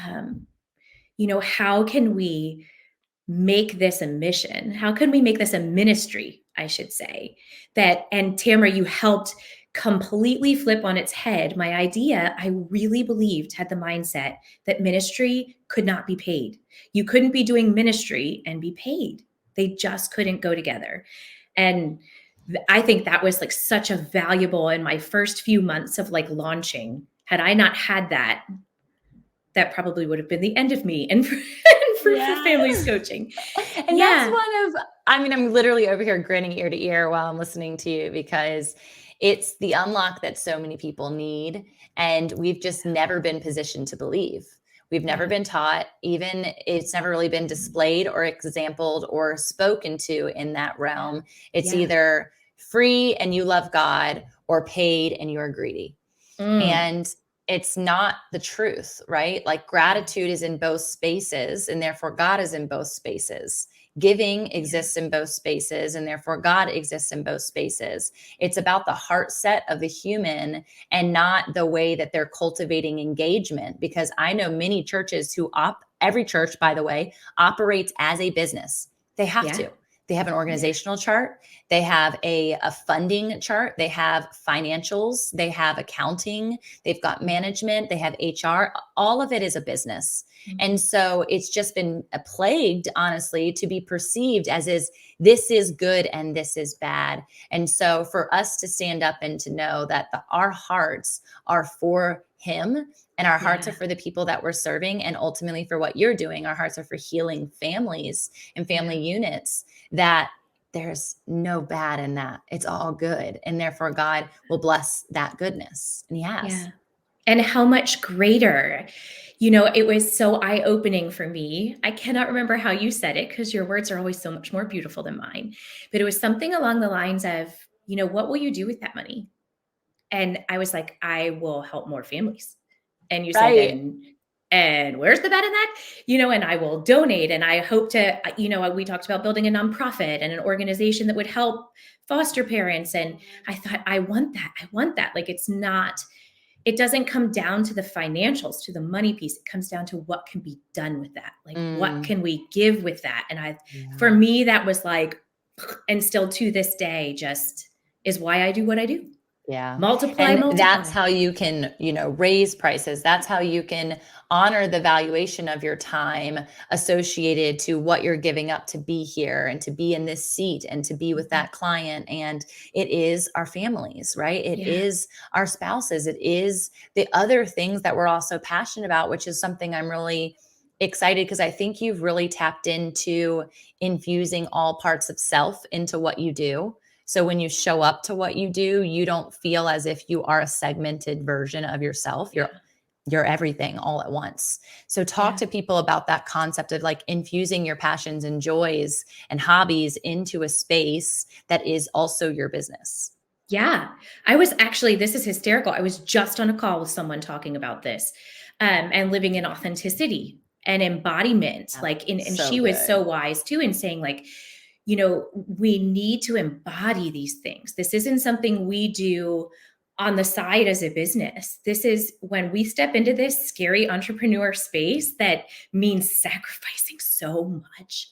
um, how can we make this a mission? How can we make this a ministry, I should say? And Tamra, you helped completely flip on its head my idea. I really believed, had the mindset that ministry could not be paid. You couldn't be doing ministry and be paid. They just couldn't go together. And I think that was like such a valuable in my first few months of like launching. Had I not had that, that probably would have been the end of me and for families coaching. And that's I'm literally over here grinning ear to ear while I'm listening to you, because it's the unlock that so many people need. And we've just never been positioned to believe. We've never been taught, even it's never really been displayed or exampled or spoken to in that realm. It's either free and you love God, or paid and you're greedy. And it's not the truth, right? Like gratitude is in both spaces, and therefore God is in both spaces. Giving exists in both spaces, and therefore God exists in both spaces. It's about the heart set of the human and not the way that they're cultivating engagement. Because I know many churches every church, by the way, operates as a business. They have to. They have an organizational chart. They have a funding chart. They have financials. They have accounting. They've got management. They have HR. All of it is a business. And so it's just been plagued, honestly, to be perceived as this is good and this is bad. And so for us to stand up and to know that our hearts are for Him, and our hearts are for the people that we're serving, and ultimately for what you're doing, our hearts are for healing families and family units, that there's no bad in that. It's all good. And therefore God will bless that goodness. And He has. Yeah. And how much greater, it was so eye-opening for me. I cannot remember how you said it, because your words are always so much more beautiful than mine. But it was something along the lines of, what will you do with that money? And I was like, I will help more families. And you said, and where's the bad in that? And I will donate. And I hope to, we talked about building a nonprofit and an organization that would help foster parents. And I thought, I want that. I want that. Like, it doesn't come down to the financials, to the money piece. It comes down to what can be done with that. Like, what can we give with that? And for me, that was like, and still to this day, just is why I do what I do. Yeah. Multiply. That's how you can, raise prices. That's how you can honor the valuation of your time associated to what you're giving up to be here and to be in this seat and to be with that client. And it is our families, right? It is our spouses. It is the other things that we're also passionate about, which is something I'm really excited, because I think you've really tapped into infusing all parts of self into what you do. So when you show up to what you do, you don't feel as if you are a segmented version of yourself. You're everything all at once. So talk to people about that concept of like infusing your passions and joys and hobbies into a space that is also your business. Yeah. This is hysterical. I was just on a call with someone talking about this, and living in authenticity and embodiment. And she was so wise too, in saying like, we need to embody these things. This isn't something we do on the side as a business. This is when we step into this scary entrepreneur space that means sacrificing so much.